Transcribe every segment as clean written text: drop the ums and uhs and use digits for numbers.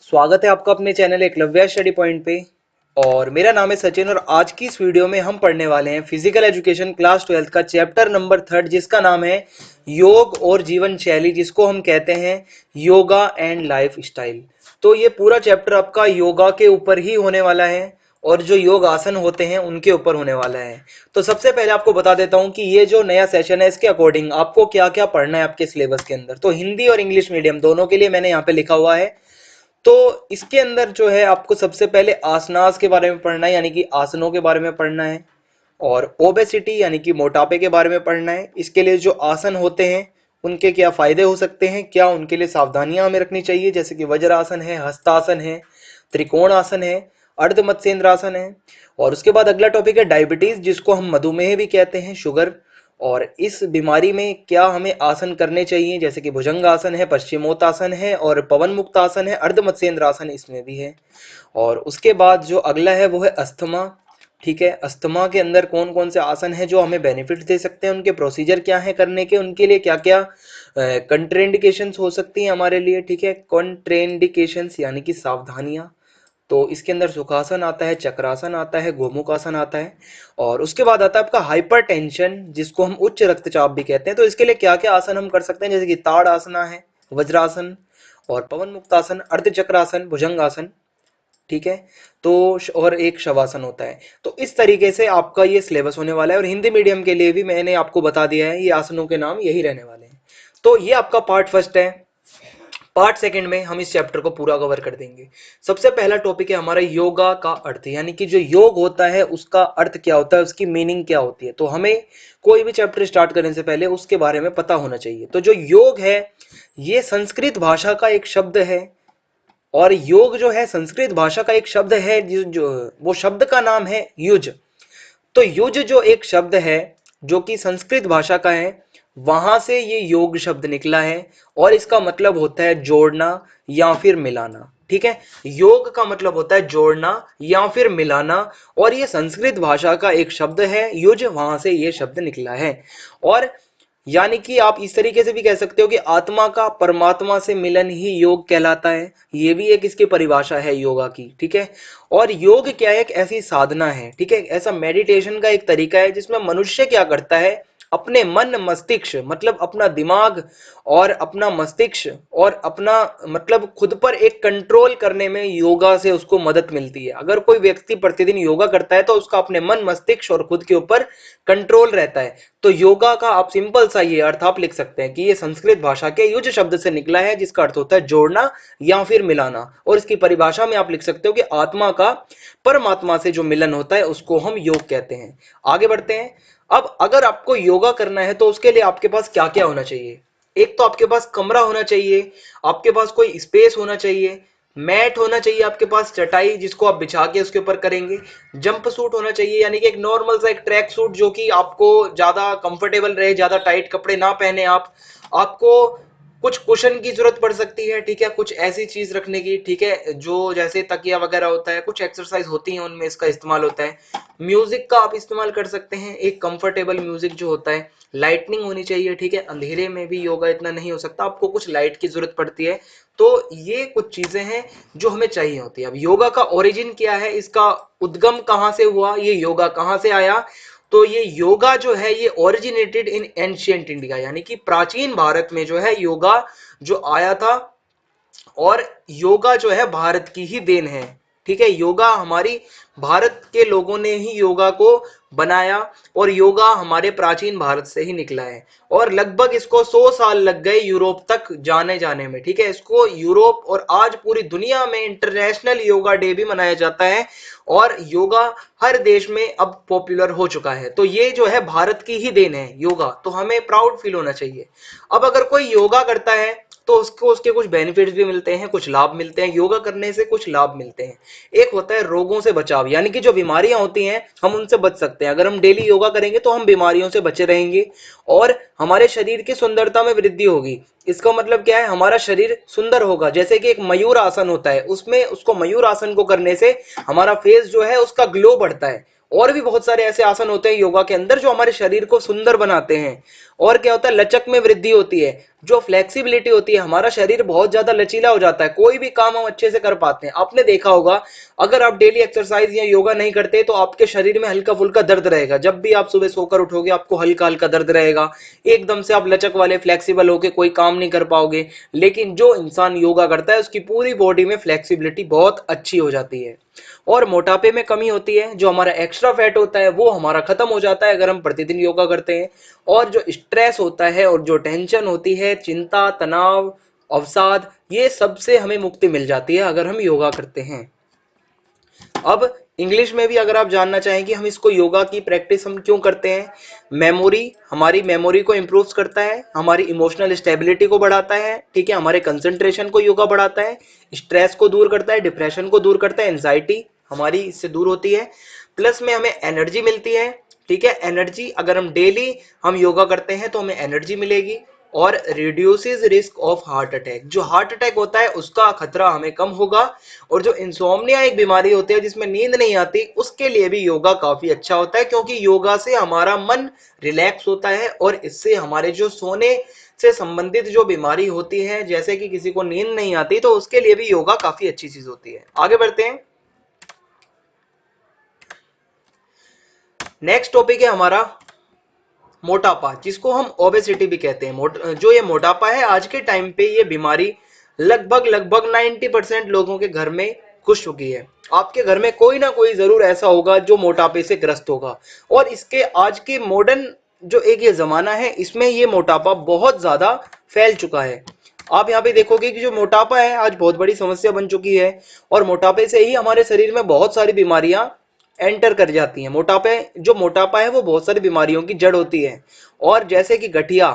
स्वागत है आपका अपने चैनल एकलव्य स्टडी पॉइंट पे। और मेरा नाम है सचिन और आज की इस वीडियो में हम पढ़ने वाले हैं फिजिकल एजुकेशन क्लास 12 का चैप्टर नंबर 3 जिसका नाम है योग और जीवन शैली, जिसको हम कहते हैं योगा एंड लाइफ स्टाइल। तो ये पूरा चैप्टर आपका योगा के ऊपर ही होने वाला है और जो योग आसन होते हैं उनके ऊपर होने वाला है। तो सबसे पहले आपको बता देता हूं कि ये जो नया सेशन है इसके अकॉर्डिंग आपको क्या क्या पढ़ना है आपके सिलेबस के अंदर। तो हिंदी और इंग्लिश मीडियम दोनों के लिए मैंने यहाँ पे लिखा हुआ है। तो इसके अंदर जो है आपको सबसे पहले आसनास के बारे में पढ़ना है, यानी कि आसनों के बारे में पढ़ना है। और ओबेसिटी यानी कि मोटापे के बारे में पढ़ना है। इसके लिए जो आसन होते हैं उनके क्या फायदे हो सकते हैं, क्या उनके लिए सावधानियां हमें रखनी चाहिए, जैसे कि वज्रासन है, हस्तासन है, त्रिकोण आसन है, अर्ध मत्स्येंद्रासन है। और उसके बाद अगला टॉपिक है डायबिटीज, जिसको हम मधुमेह भी कहते हैं, शुगर। और इस बीमारी में क्या हमें आसन करने चाहिए, जैसे कि भुजंग आसन है, पश्चिमोत्तासन है और पवन मुक्त आसन है, अर्ध मत्स्येंद्र आसन इसमें भी है। और उसके बाद जो अगला है वो है अस्थमा। ठीक है, अस्थमा के अंदर कौन कौन से आसन है जो हमें बेनिफिट दे सकते हैं, उनके प्रोसीजर क्या है करने के, उनके लिए क्या क्या कंट्रेंडिकेशंस हो सकती हैं हमारे लिए। ठीक है, कॉन्ट्रेंडिकेशंस यानी कि सावधानियां। तो इसके अंदर सुखासन आता है, चक्रासन आता है, गोमुखासन आता है। और उसके बाद आता है आपका हाइपरटेंशन, जिसको हम उच्च रक्तचाप भी कहते हैं। तो इसके लिए क्या क्या आसन हम कर सकते हैं, जैसे कि ताड़ आसना है, वज्रासन और पवन मुक्तासन, अर्ध चक्रासन, भुजंगासन। ठीक है, तो और एक शवासन होता है। तो इस तरीके से आपका ये सिलेबस होने वाला है। और हिंदी मीडियम के लिए भी मैंने आपको बता दिया है, ये आसनों के नाम यही रहने वाले हैं। तो ये आपका पार्ट फर्स्ट है। पार्ट सेकंड में हम इस चैप्टर को पूरा कवर कर देंगे। सबसे पहला टॉपिक है हमारा योगा का अर्थ, यानी कि जो योग होता है उसका अर्थ क्या होता है, उसकी मीनिंग क्या होती है। तो हमें कोई भी चैप्टर स्टार्ट करने से पहले उसके बारे में पता होना चाहिए। तो जो योग है ये संस्कृत भाषा का एक शब्द है। और योग जो है संस्कृत भाषा का एक शब्द है, जो वो शब्द का नाम है युज। तो युज जो एक शब्द है जो कि संस्कृत भाषा का है, वहां से ये योग शब्द निकला है। और इसका मतलब होता है जोड़ना या फिर मिलाना। ठीक है, योग का मतलब होता है जोड़ना या फिर मिलाना। और ये संस्कृत भाषा का एक शब्द है युज, वहां से ये शब्द निकला है। और यानी कि आप इस तरीके से भी कह सकते हो कि आत्मा का परमात्मा से मिलन ही योग कहलाता है। ये भी एक इसकी परिभाषा है योगा की। ठीक है, और योग क्या है, एक ऐसी साधना है, ठीक है, ऐसा मेडिटेशन का एक तरीका है जिसमें मनुष्य क्या करता है, अपने मन मस्तिष्क मतलब अपना दिमाग और अपना मस्तिष्क और अपना मतलब खुद पर एक कंट्रोल करने में योगा से उसको मदद मिलती है। अगर कोई व्यक्ति प्रतिदिन योगा करता है तो उसका अपने मन मस्तिष्क और खुद के ऊपर कंट्रोल रहता है। तो योगा का आप सिंपल सा ये अर्थ आप लिख सकते हैं कि ये संस्कृत भाषा के युज शब्द से निकला है, जिसका अर्थ होता है जोड़ना या फिर मिलाना। और इसकी परिभाषा में आप लिख सकते हो कि आत्मा का परमात्मा से जो मिलन होता है उसको हम योग कहते हैं। आगे बढ़ते हैं। अब अगर आपको योगा करना है तो उसके लिए आपके पास क्या क्या होना चाहिए। एक तो आपके पास कमरा होना चाहिए, आपके पास कोई स्पेस होना चाहिए, मैट होना चाहिए आपके पास, चटाई जिसको आप बिछा के उसके ऊपर करेंगे। जंप सूट होना चाहिए, यानी कि एक नॉर्मल सा एक ट्रैक सूट जो कि आपको ज्यादा कंफर्टेबल रहे, ज्यादा टाइट कपड़े ना पहने आप। आपको कुछ कुशन की जरूरत पड़ सकती है, ठीक है, कुछ ऐसी चीज रखने की, ठीक है, जो जैसे तकिया वगैरह होता है, कुछ एक्सरसाइज होती है उनमें इसका इस्तेमाल होता है। म्यूजिक का आप इस्तेमाल कर सकते हैं, एक कंफर्टेबल म्यूजिक जो होता है। लाइटनिंग होनी चाहिए, ठीक है, अंधेरे में भी योगा इतना नहीं हो सकता, आपको कुछ लाइट की जरूरत पड़ती है। तो ये कुछ चीजें हैं जो हमें चाहिए होती है। अब योगा का ओरिजिन क्या है, इसका उद्गम कहां से हुआ, ये योगा कहां से आया। तो ये योगा जो है ये ओरिजिनेटेड इन एंशियंट इंडिया, यानी कि प्राचीन भारत में जो है योगा जो आया था। और योगा जो है भारत की ही देन है। ठीक है, योगा हमारी भारत के लोगों ने ही योगा को बनाया। और योगा हमारे प्राचीन भारत से ही निकला है। और लगभग इसको 100 साल लग गए यूरोप तक जाने में। ठीक है, इसको यूरोप और आज पूरी दुनिया में इंटरनेशनल योगा डे भी मनाया जाता है। और योगा हर देश में अब पॉपुलर हो चुका है। तो ये जो है भारत की ही देन है योगा, तो हमें प्राउड फील होना चाहिए। अब अगर कोई योगा करता है तो उसको उसके कुछ बेनिफिट्स भी मिलते हैं, कुछ लाभ मिलते हैं, योगा करने से कुछ लाभ मिलते हैं। एक होता है रोगों से बचाव, यानी कि जो बीमारियां होती हैं हम उनसे बच सकते हैं। अगर हम डेली योगा करेंगे तो हम बीमारियों से बचे रहेंगे और हमारे शरीर की सुंदरता में वृद्धि होगी। इसका मतलब क्या है, हमारा शरीर सुंदर होगा। जैसे कि एक मयूर आसन होता है, उसमें उसको मयूर आसन को करने से हमारा फेस जो है उसका ग्लो बढ़ता है। और भी बहुत सारे ऐसे आसन होते हैं योगा के अंदर जो हमारे शरीर को सुंदर बनाते हैं। और क्या होता है, लचक में वृद्धि होती है, जो फ्लेक्सिबिलिटी होती है, हमारा शरीर बहुत ज्यादा लचीला हो जाता है, कोई भी काम हम अच्छे से कर पाते हैं। आपने देखा होगा अगर आप डेली एक्सरसाइज या योगा नहीं करते तो आपके शरीर में हल्का फुल्का दर्द रहेगा, जब भी आप सुबह सोकर उठोगे आपको हल्का हल्का दर्द रहेगा, एकदम से आप लचक वाले फ्लेक्सिबल होके कोई काम नहीं कर पाओगे। लेकिन जो इंसान योगा करता है उसकी पूरी बॉडी में फ्लेक्सिबिलिटी बहुत अच्छी हो जाती है और मोटापे में कमी होती है, जो हमारा एक्स्ट्रा फैट होता है वो हमारा खत्म हो जाता है अगर हम प्रतिदिन योगा करते हैं। और जो स्ट्रेस होता है और जो टेंशन होती है, चिंता, तनाव, अवसाद, ये सबसे हमें मुक्ति मिल जाती है अगर हम योगा करते हैं। अब इंग्लिश में भी अगर आप जानना चाहें कि हम इसको योगा की प्रैक्टिस हम क्यों करते हैं, मेमोरी, हमारी मेमोरी को इंप्रूव करता है, हमारी इमोशनल स्टेबिलिटी को बढ़ाता है, ठीक है, हमारे कंसंट्रेशन को योगा बढ़ाता है, स्ट्रेस को दूर करता है, डिप्रेशन को दूर करता है, एंजाइटी हमारी इससे दूर होती है, प्लस में हमें एनर्जी मिलती है, ठीक है, एनर्जी अगर हम डेली हम योगा करते हैं तो हमें एनर्जी मिलेगी। और reduces risk of heart attack, जो हार्ट अटैक होता है उसका खतरा हमें कम होगा। और जो इंसोम्निया एक बीमारी होती है जिसमें नींद नहीं आती, उसके लिए भी योगा काफी अच्छा होता है, क्योंकि योगा से हमारा मन रिलैक्स होता है और इससे हमारे जो सोने से संबंधित जो बीमारी होती है, जैसे कि किसी को नींद नहीं आती, तो उसके लिए भी योगा काफी अच्छी चीज होती है। आगे बढ़ते हैं। नेक्स्ट टॉपिक है हमारा मोटापा, जिसको हम ओबेसिटी भी कहते हैं। जो ये मोटापा है आज के टाइम पे ये बीमारी लगभग लगभग 90% लोगों के घर में घुस चुकी है। आपके घर में कोई ना कोई जरूर ऐसा होगा जो मोटापे से ग्रस्त होगा। और इसके आज के मॉडर्न जो एक ये जमाना है, इसमें ये मोटापा बहुत ज्यादा फैल चुका है। आप यहाँ पे देखोगे कि जो मोटापा है आज बहुत बड़ी समस्या बन चुकी है और मोटापे से ही हमारे शरीर में बहुत सारी बीमारियां एंटर कर जाती हैं। मोटापा है वो बहुत सारी बीमारियों की जड़ होती है। और जैसे कि गठिया,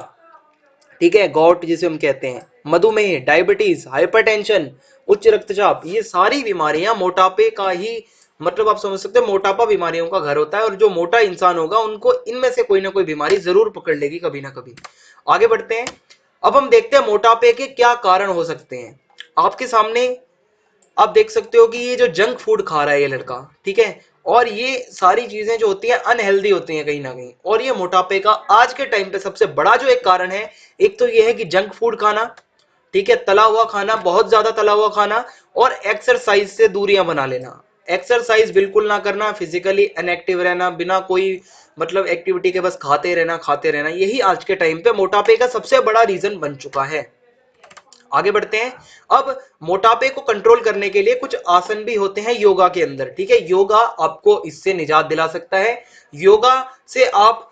ठीक है, गॉट जिसे हम कहते हैं, मधुमेह, डायबिटीज, हाइपरटेंशन, उच्च रक्तचाप, ये सारी बीमारियां मोटापे का ही मतलब आप समझ सकते हैं, मोटापा बीमारियों का घर होता है। और जो मोटा इंसान होगा उनको इनमें से कोई ना कोई बीमारी जरूर पकड़ लेगी कभी ना कभी। आगे बढ़ते हैं। अब हम देखते हैं मोटापे के क्या कारण हो सकते हैं। आपके सामने आप देख सकते हो कि ये जो जंक फूड खा रहा है ये लड़का, ठीक है, और ये सारी चीजें जो होती हैं अनहेल्दी होती हैं कहीं ना कहीं, और ये मोटापे का आज के टाइम पे सबसे बड़ा जो एक कारण है, एक तो ये है कि जंक फूड खाना, ठीक है, तला हुआ खाना, बहुत ज्यादा तला हुआ खाना, और एक्सरसाइज से दूरियां बना लेना। एक्सरसाइज बिल्कुल ना करना, फिजिकली इनएक्टिव रहना, बिना कोई मतलब एक्टिविटी के बस खाते रहना, यही आज के टाइम पे मोटापे का सबसे बड़ा रीजन बन चुका है। आगे बढ़ते हैं। अब मोटापे को कंट्रोल करने के लिए कुछ आसन भी होते हैं योगा के अंदर, ठीक है, योगा आपको इससे निजात दिला सकता है। योगा से आप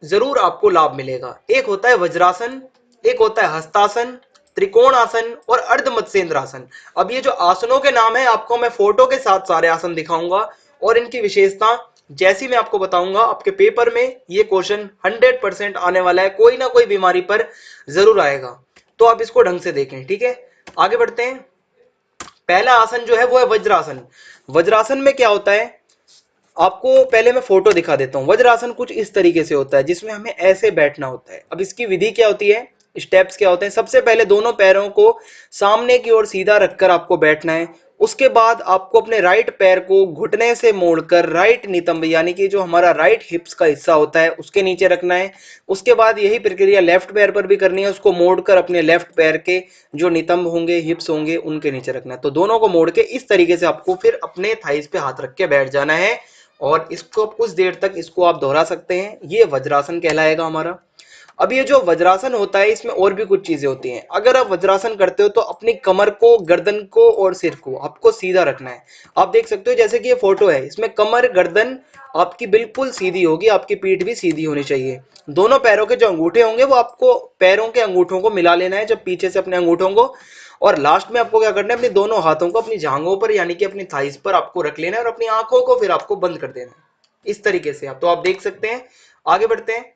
जरूर आपको लाभ मिलेगा। एक होता है वज्रासन, एक होता है हस्तासन, त्रिकोण आसन और अर्ध मत्स्येंद्र आसन। अब ये जो आसनों के नाम है आपको मैं फोटो के साथ सारे आसन दिखाऊंगा और इनकी विशेषता जैसी मैं आपको बताऊंगा। आपके पेपर में ये क्वेश्चन 100% आने वाला है, कोई ना कोई बीमारी पर जरूर आएगा, तो आप इसको ढंग से देखें, ठीक है। आगे बढ़ते हैं। पहला आसन जो है वो है वज्रासन। वज्रासन में क्या होता है, आपको पहले मैं फोटो दिखा देता हूं। वज्रासन कुछ इस तरीके से होता है जिसमें हमें ऐसे बैठना होता है। अब इसकी विधि क्या होती है, स्टेप्स क्या होते हैं, सबसे पहले दोनों पैरों को सामने की ओर सीधा रखकर आपको बैठना है। उसके बाद आपको अपने राइट पैर को घुटने से मोड़कर राइट नितंब यानी कि जो हमारा राइट हिप्स का हिस्सा होता है उसके नीचे रखना है। उसके बाद यही प्रक्रिया लेफ्ट पैर पर भी करनी है, उसको मोड़कर अपने लेफ्ट पैर के जो नितंब होंगे, हिप्स होंगे, उनके नीचे रखना है। तो दोनों को मोड़ के इस तरीके से आपको फिर अपने थाइस पे हाथ रख के बैठ जाना है और इसको कुछ देर तक इसको आप दोहरा सकते हैं। ये वज्रासन कहलाएगा हमारा। अब ये जो वज्रासन होता है इसमें और भी कुछ चीजें होती हैं। अगर आप वज्रासन करते हो तो अपनी कमर को, गर्दन को और सिर को आपको सीधा रखना है। आप देख सकते हो जैसे कि ये फोटो है, इसमें कमर, गर्दन आपकी बिल्कुल सीधी होगी, आपकी पीठ भी सीधी होनी चाहिए। दोनों पैरों के जो अंगूठे होंगे वो आपको पैरों के अंगूठों को मिला लेना है, जब पीछे से अपने अंगूठों को। और लास्ट में आपको क्या करना है, अपने दोनों हाथों को अपनी जांघों पर यानी कि अपनी थाइस पर आपको रख लेना है और अपनी आंखों को फिर आपको बंद कर देना है इस तरीके से। आप तो आप देख सकते हैं। आगे बढ़ते हैं।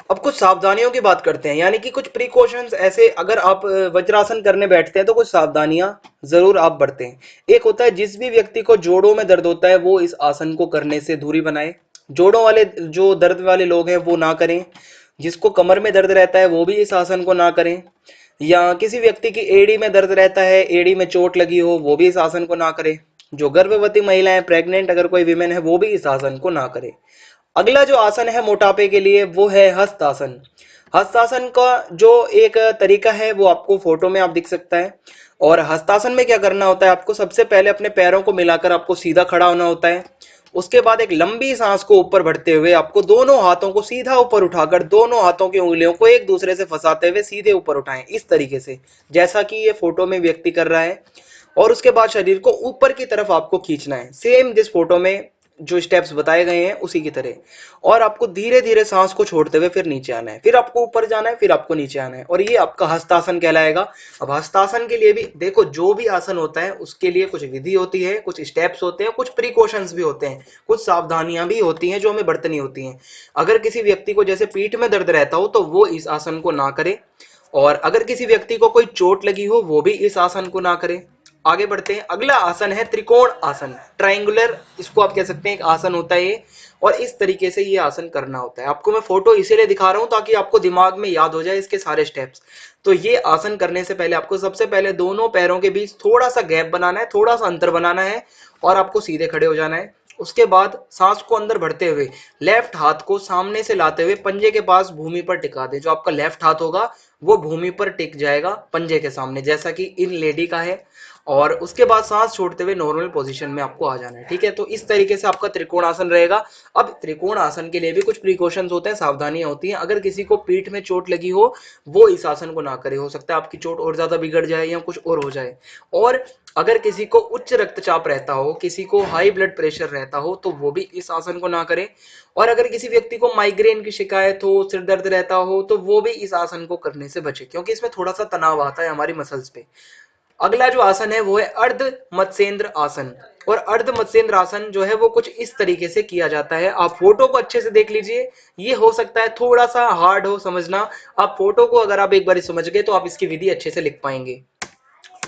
अब कुछ सावधानियों की बात करते हैं, यानी कि कुछ प्रिकॉशंस ऐसे, अगर आप वज्रासन करने बैठते हैं तो कुछ सावधानियां जरूर आप बरतें। एक होता है, जिस भी व्यक्ति को जोड़ों में दर्द होता है वो इस आसन को करने से दूरी बनाए। जोड़ों वाले जो दर्द वाले लोग हैं वो ना करें। जिसको कमर में दर्द रहता है वो भी इस आसन को ना करें। या किसी व्यक्ति की एड़ी में दर्द रहता है, एड़ी में चोट लगी हो, वो भी इस आसन को ना करे। जो गर्भवती महिलाएं, प्रेग्नेंट अगर कोई विमेन है वो भी इस आसन को ना करे। अगला जो आसन है मोटापे के लिए वो है हस्तासन। हस्तासन का जो एक तरीका है वो आपको फोटो में आप दिख सकता है। और हस्तासन में क्या करना होता है, आपको सबसे पहले अपने पैरों को मिलाकर आपको सीधा खड़ा होना होता है। उसके बाद एक लंबी सांस को ऊपर भरते हुए आपको दोनों हाथों को सीधा ऊपर उठाकर दोनों हाथों की उंगलियों को एक दूसरे से फंसाते हुए सीधे ऊपर उठाएं, इस तरीके से जैसा कि ये फोटो में व्यक्ति कर रहा है। और उसके बाद शरीर को ऊपर की तरफ आपको खींचना है, सेम जिस फोटो में जो स्टेप्स बताए गए हैं उसी की तरह। और आपको धीरे धीरे सांस को छोड़ते हुए फिर नीचे आना है, फिर आपको ऊपर जाना है, फिर आपको नीचे आना है, और ये आपका हस्तासन कहलाएगा। अब हस्तासन के लिए भी देखो, जो भी आसन होता है उसके लिए कुछ विधि होती है, कुछ स्टेप्स होते हैं, कुछ प्रिकॉशंस भी होते हैं, कुछ सावधानियां भी होती हैं जो हमें बरतनी होती हैं। अगर किसी व्यक्ति को जैसे पीठ में दर्द रहता हो तो वो इस आसन को ना करे, और अगर किसी व्यक्ति को कोई चोट लगी हो वो भी इस आसन को ना करे। आगे बढ़ते हैं, अगला आसन है त्रिकोण आसन, ट्रायंगुलर इसको आप कह सकते हैं, एक आसन होता है ये। और इस तरीके से ये आसन करना होता है। आपको मैं फोटो इसीलिए दिखा रहा हूं ताकि आपको दिमाग में याद हो जाए इसके सारे स्टेप्स। तो ये आसन करने से पहले आपको सबसे पहले दोनों पैरों के बीच थोड़ा सा गैप बनाना है, थोड़ा सा अंतर बनाना है, और आपको सीधे खड़े हो जाना है। उसके बाद सांस को अंदर भरते हुए लेफ्ट हाथ को सामने से लाते हुए पंजे के पास भूमि पर टिका दे। जो आपका लेफ्ट हाथ होगा वो भूमि पर टिक जाएगा पंजे के सामने, जैसा कि इन लेडी का है। और उसके बाद सांस छोड़ते हुए नॉर्मल पोजीशन में आपको आ जाना है, ठीक है। तो इस तरीके से आपका त्रिकोण आसन रहेगा। अब त्रिकोण आसन के लिए भी कुछ प्रिकॉशंस होते हैं, सावधानियां होती हैं। अगर किसी को पीठ में चोट लगी हो वो इस आसन को ना करे, हो सकता है आपकी चोट और ज्यादा बिगड़ जाए या कुछ और हो जाए। और अगर किसी को उच्च रक्तचाप रहता हो, किसी को हाई ब्लड प्रेशर रहता हो, तो वो भी इस आसन को ना करे। और अगर किसी व्यक्ति को माइग्रेन की शिकायत हो, सिर दर्द रहता हो, तो वो भी इस आसन को करने से बचे, क्योंकि इसमें थोड़ा सा तनाव आता है हमारी मसल्स पे। अगला जो आसन है वो है अर्ध मत्स्येंद्र आसन। और अर्ध मत्स्येंद्र आसन जो है वो कुछ इस तरीके से किया जाता है। आप फोटो को अच्छे से देख लीजिए, ये हो सकता है थोड़ा सा हार्ड हो समझना। आप फोटो को अगर आप एक बार समझ गए तो आप इसकी विधि अच्छे से लिख पाएंगे।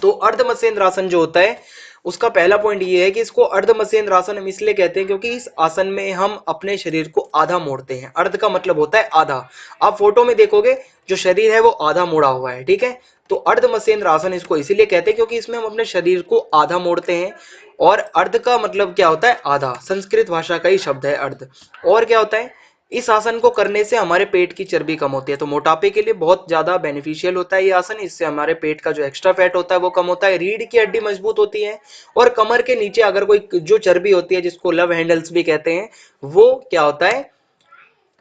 तो अर्ध मत्स्येंद्र आसन जो होता है उसका पहला पॉइंट ये है कि इसको अर्ध मत्स्येंद्र आसन हम इसलिए कहते हैं क्योंकि इस आसन में हम अपने शरीर को आधा मोड़ते हैं। अर्ध का मतलब होता है आधा। आप फोटो में देखोगे जो शरीर है वो आधा मोड़ा हुआ है, ठीक है। तो अर्ध मत्स्येंद्र आसन इसको इसीलिए कहते हैं क्योंकि इसमें हम अपने शरीर को आधा मोड़ते हैं। और अर्ध का मतलब क्या होता है, आधा, संस्कृत भाषा का ही शब्द है अर्ध। और क्या होता है, इस आसन को करने से हमारे पेट की चर्बी कम होती है, तो मोटापे के लिए बहुत ज्यादा बेनिफिशियल होता है ये आसन। इससे हमारे पेट का जो एक्स्ट्रा फैट होता है वो कम होता है, रीढ़ की हड्डी मजबूत होती है, और कमर के नीचे अगर कोई जो चर्बी होती है जिसको लव हैंडल्स भी कहते हैं, वो क्या होता है,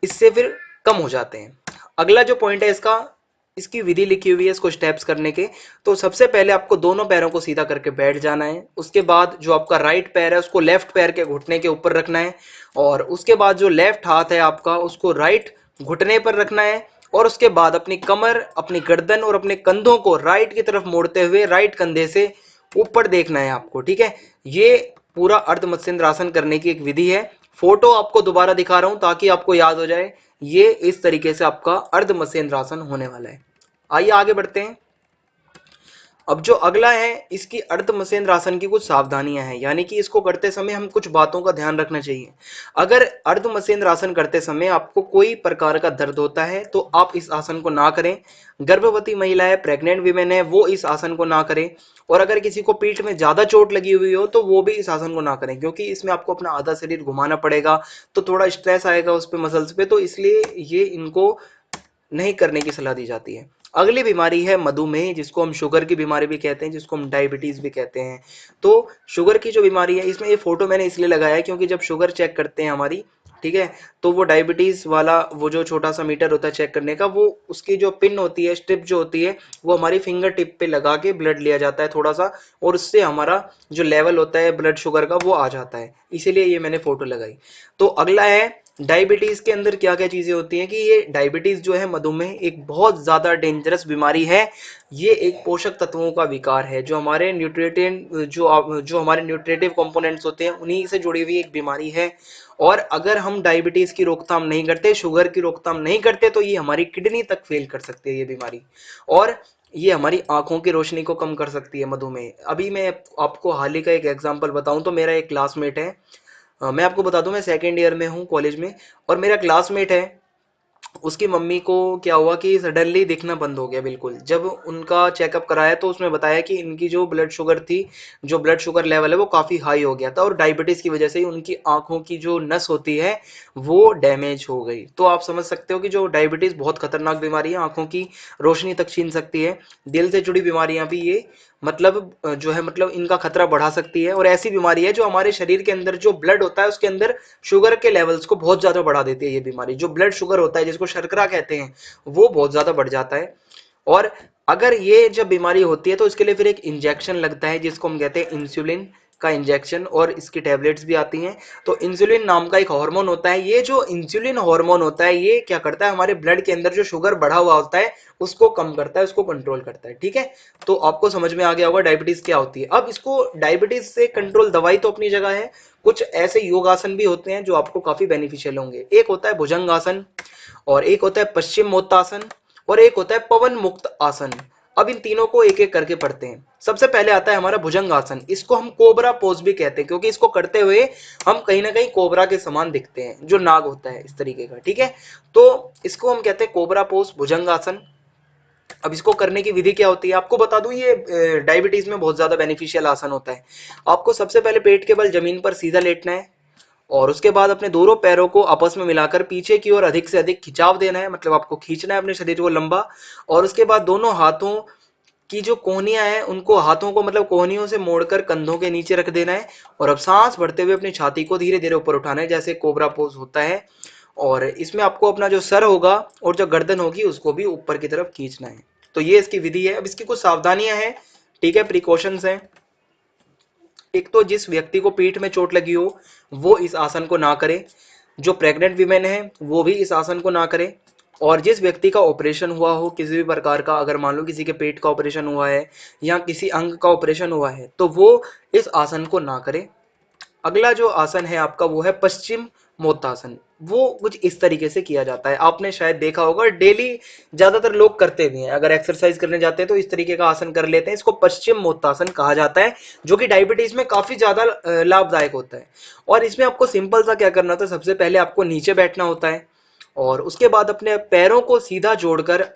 इससे फिर कम हो जाते हैं। अगला जो पॉइंट है इसका, इसकी विधि लिखी हुई है इसको स्टेप्स करने के। तो सबसे पहले आपको दोनों पैरों को सीधा करके बैठ जाना है। उसके बाद जो आपका राइट पैर है उसको लेफ्ट पैर के घुटने के ऊपर रखना है। और उसके बाद जो लेफ्ट हाथ है आपका उसको राइट घुटने पर रखना है। और उसके बाद अपनी कमर, अपनी गर्दन और अपने कंधों को राइट की तरफ मोड़ते हुए राइट कंधे से ऊपर देखना है आपको, ठीक है। ये पूरा अर्ध मत्स्येंद्र आसन करने की एक विधि है। फोटो आपको दोबारा दिखा रहा हूं ताकि आपको याद हो जाए। ये इस तरीके से आपका अर्ध मत्स्येंद्र आसन होने वाला है। आइए आगे बढ़ते हैं। अब जो अगला है, इसकी अर्ध मत्स्येंद्र आसन की कुछ सावधानियां हैं, यानी कि इसको करते समय हम कुछ बातों का ध्यान रखना चाहिए। अगर अर्ध मत्स्येंद्र आसन करते समय आपको कोई प्रकार का दर्द होता है तो आप इस आसन को ना करें। गर्भवती महिला है, प्रेग्नेंट वीमेन है, वो इस आसन को ना करें। और अगर किसी को पीठ में ज्यादा चोट लगी हुई हो तो वो भी इस आसन को ना करें, क्योंकि इसमें आपको अपना आधा शरीर घुमाना पड़ेगा, तो थोड़ा स्ट्रेस आएगा उस पे, मसल्स पे, तो इसलिए ये इनको नहीं करने की सलाह दी जाती है। अगली बीमारी है मधुमेह, जिसको हम शुगर की बीमारी भी कहते हैं, जिसको हम डायबिटीज भी कहते हैं। तो शुगर की जो बीमारी है, इसमें ये फोटो मैंने इसलिए लगाया है क्योंकि जब शुगर चेक करते हैं हमारी, ठीक है, तो वो डायबिटीज वाला वो जो छोटा सा मीटर होता है चेक करने का, वो उसकी जो पिन होती है, स्ट्रिप जो होती है, वो हमारी फिंगर टिप पे लगा के ब्लड लिया जाता है थोड़ा सा, और उससे हमारा जो लेवल होता है ब्लड शुगर का वो आ जाता है, इसीलिए ये मैंने फोटो लगाई। तो अगला है डायबिटीज के अंदर क्या क्या चीजें होती हैं, कि ये डायबिटीज जो है, मधुमेह, एक बहुत ज्यादा डेंजरस बीमारी है। ये एक पोषक तत्वों का विकार है, जो हमारे न्यूट्रिएंट जो हमारे न्यूट्रिटिव कंपोनेंट्स होते हैं उन्हीं से जुड़ी हुई एक बीमारी है। और अगर हम डायबिटीज की रोकथाम नहीं करते, शुगर की रोकथाम नहीं करते, तो ये हमारी किडनी तक फेल कर सकती है ये बीमारी। और ये हमारी आंखों की रोशनी को कम कर सकती है मधुमेह। अभी मैं आपको हाल ही का एक एग्जांपल बताऊं तो मेरा एक क्लासमेट है, मैं आपको बता दूं, मैं सेकेंड ईयर में हूँ कॉलेज में, और मेरा क्लासमेट है, उसकी मम्मी को क्या हुआ कि सडनली दिखना बंद हो गया बिल्कुल। जब उनका चेकअप कराया तो उसमें बताया कि इनकी जो ब्लड शुगर थी, जो ब्लड शुगर लेवल है वो काफ़ी हाई हो गया था और डायबिटीज़ की वजह से ही उनकी आंखों की जो नस होती है वो डैमेज हो गई। तो आप समझ सकते हो कि जो डायबिटीज़ बहुत खतरनाक बीमारी है, आंखों की रोशनी तक छीन सकती है। दिल से जुड़ी बीमारियां भी ये मतलब जो है मतलब इनका खतरा बढ़ा सकती है। और ऐसी बीमारी है जो हमारे शरीर के अंदर जो ब्लड होता है उसके अंदर शुगर के लेवल्स को बहुत ज्यादा बढ़ा देती है। ये बीमारी जो ब्लड शुगर होता है जिसको शर्करा कहते हैं वो बहुत ज्यादा बढ़ जाता है। और अगर ये जब बीमारी होती है तो इसके लिए फिर एक इंजेक्शन लगता है जिसको हम कहते हैं इंसुलिन का इंजेक्शन, और इसकी टैबलेट्स भी आती हैं। तो इंसुलिन नाम का एक हार्मोन होता है, ये जो इंसुलिन हार्मोन होता है ये क्या करता है, हमारे ब्लड के अंदर जो शुगर बढ़ा हुआ होता है उसको कम करता है, उसको कंट्रोल करता है। ठीक है, तो आपको समझ में आ गया होगा डायबिटीज क्या होती है। अब इसको डायबिटीज से कंट्रोल, दवाई तो अपनी जगह है, कुछ ऐसे योगासन भी होते हैं जो आपको काफी बेनिफिशियल होंगे। एक होता है भुजंगासन, और एक होता है पश्चिम मोत्तासन, और एक होता है पवन मुक्त आसन। अब इन तीनों को एक एक करके पढ़ते हैं। सबसे पहले आता है हमारा भुजंग आसन। इसको हम कोबरा पोज भी कहते हैं क्योंकि इसको करते हुए हम कहीं ना कहीं कोबरा के समान दिखते हैं, जो नाग होता है इस तरीके का। ठीक है, तो इसको हम कहते हैं कोबरा पोज, भुजंग आसन। अब इसको करने की विधि क्या होती है आपको बता दूं, ये डायबिटीज में बहुत ज्यादा बेनिफिशियल आसन होता है। आपको सबसे पहले पेट के बल जमीन पर सीधा लेटना है, और उसके बाद अपने दोनों पैरों को आपस में मिलाकर पीछे की ओर अधिक से अधिक खिंचाव देना है, मतलब आपको खींचना है अपने शरीर को लंबा। और उसके बाद दोनों हाथों की जो कोहनियां हैं उनको, हाथों को मतलब कोहनियों से मोड़कर कंधों के नीचे रख देना है। और अब सांस भरते हुए अपनी छाती को धीरे धीरे ऊपर उठाना है जैसे कोबरा पोज होता है। और इसमें आपको अपना जो सर होगा और जो गर्दन होगी उसको भी ऊपर की तरफ खींचना है। तो ये इसकी विधि है। अब इसकी कुछ सावधानियां हैं, ठीक है, प्रिकॉशंस हैं। एक तो जिस व्यक्ति को पीठ में चोट लगी हो वो इस आसन को ना करे, जो प्रेग्नेंट वीमेन है वो भी इस आसन को ना करे, और जिस व्यक्ति का ऑपरेशन हुआ हो किसी भी प्रकार का, अगर मान लो किसी के पेट का ऑपरेशन हुआ है या किसी अंग का ऑपरेशन हुआ है तो वो इस आसन को ना करे। अगला जो आसन है आपका वो है पश्चिम मोत्तासन। वो कुछ इस तरीके से किया जाता है, आपने शायद देखा होगा, डेली ज्यादातर लोग करते भी हैं, अगर एक्सरसाइज करने जाते हैं तो इस तरीके का आसन कर लेते हैं। इसको पश्चिम मोत्तासन कहा जाता है, जो कि डायबिटीज में काफी ज्यादा लाभदायक होता है। और इसमें आपको सिंपल सा क्या करना होता है, सबसे पहले आपको नीचे बैठना होता है, और उसके बाद अपने पैरों को सीधा जोड़कर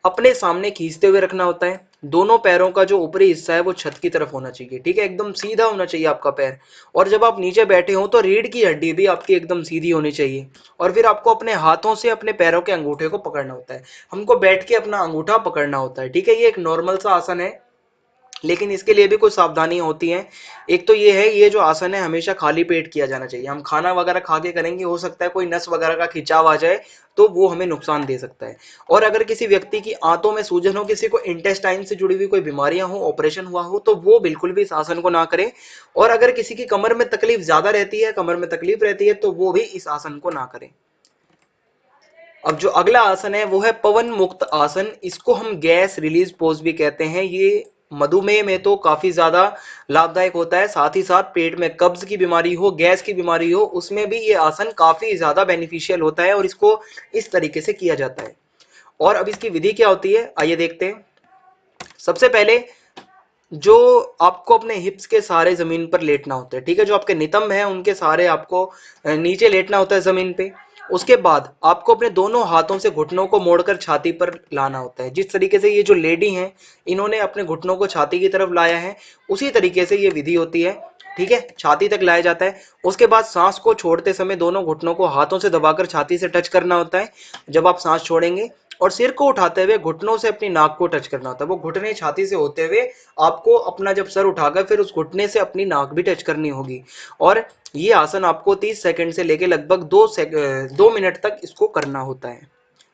अपने सामने खींचते हुए रखना होता है। दोनों पैरों का जो ऊपरी हिस्सा है वो छत की तरफ होना चाहिए। ठीक है, एकदम सीधा होना चाहिए आपका पैर। और जब आप नीचे बैठे हो तो रीढ़ की हड्डी भी आपकी एकदम सीधी होनी चाहिए। और फिर आपको अपने हाथों से अपने पैरों के अंगूठे को पकड़ना होता है, हमको बैठ के अपना अंगूठा पकड़ना होता है। ठीक है, ये एक नॉर्मल सा आसन है, लेकिन इसके लिए भी कुछ सावधानियां होती हैं। एक तो ये है, ये जो आसन है हमेशा खाली पेट किया जाना चाहिए। हम खाना वगैरह खा के करेंगे, हो सकता है कोई नस वगैरह का खिंचाव आ जाए तो वो हमें नुकसान दे सकता है। और अगर किसी व्यक्ति की आंतों में सूजन हो, किसी को इंटेस्टाइन से जुड़ी हुई कोई बीमारियां हो, ऑपरेशन हुआ हो, तो वो बिल्कुल भी इस आसन को ना करे। और अगर किसी की कमर में तकलीफ ज्यादा रहती है, कमर में तकलीफ रहती है, तो वो भी इस आसन को ना करे। अब जो अगला आसन है वो है पवन मुक्त आसन। इसको हम गैस रिलीज पोज भी कहते हैं। ये मधुमेह में तो काफी ज्यादा लाभदायक होता है, साथ ही साथ पेट में कब्ज की बीमारी हो, गैस की बीमारी हो, उसमें भी ये आसन काफी ज्यादा बेनिफिशियल होता है, और इसको इस तरीके से किया जाता है। और अब इसकी विधि क्या होती है आइए देखते हैं। सबसे पहले जो आपको अपने हिप्स के सहारे जमीन पर लेटना होता है, ठीक है, जो आपके नितंब हैं उनके सहारे आपको नीचे लेटना होता है जमीन पे। उसके बाद आपको अपने दोनों हाथों से घुटनों को मोड़कर छाती पर लाना होता है। जिस तरीके से ये जो लेडी हैं इन्होंने अपने घुटनों को छाती की तरफ लाया है, उसी तरीके से ये विधि होती है। ठीक है, छाती तक लाया जाता है। उसके बाद सांस को छोड़ते समय दोनों घुटनों को हाथों से दबाकर छाती से टच करना होता है जब आप सांस छोड़ेंगे। और सिर को उठाते हुए घुटनों से अपनी नाक को टच करना होता है। वो घुटने छाती से होते हुए आपको अपना जब सर उठाकर फिर उस घुटने से अपनी नाक भी टच करनी होगी। और ये आसन आपको 30 सेकंड से लेकर लगभग 2 मिनट तक इसको करना होता है।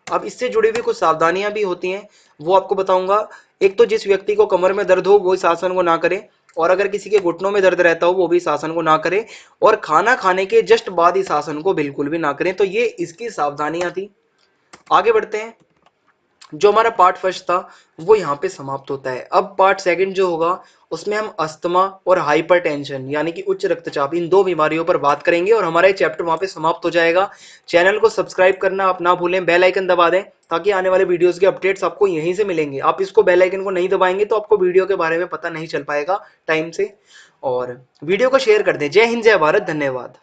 अब इससे जुड़ी हुई कुछ सावधानियां भी होती हैं, वो आपको बताऊंगा। एक तो जिस व्यक्ति को कमर में दर्द हो वो इस आसन को ना करे, और अगर किसी के घुटनों में दर्द रहता हो वो भी इस आसन को ना करे, और खाना खाने के जस्ट बाद इस आसन को बिल्कुल भी ना करें। तो ये इसकी सावधानियां थी। आगे बढ़ते हैं। जो हमारा पार्ट फर्स्ट था वो यहाँ पे समाप्त होता है। अब पार्ट सेकंड जो होगा उसमें हम अस्थमा और हाइपरटेंशन यानी कि उच्च रक्तचाप, इन दो बीमारियों पर बात करेंगे, और हमारा ये चैप्टर वहाँ पे समाप्त हो जाएगा। चैनल को सब्सक्राइब करना आप ना भूलें, बेल आइकन दबा दें ताकि आने वाले वीडियोस के अपडेट्स आपको यहीं से मिलेंगे। आप इसको बेल आइकन को नहीं दबाएंगे तो आपको वीडियो के बारे में पता नहीं चल पाएगा टाइम से। और वीडियो को शेयर कर दें। जय हिंद, जय भारत, धन्यवाद।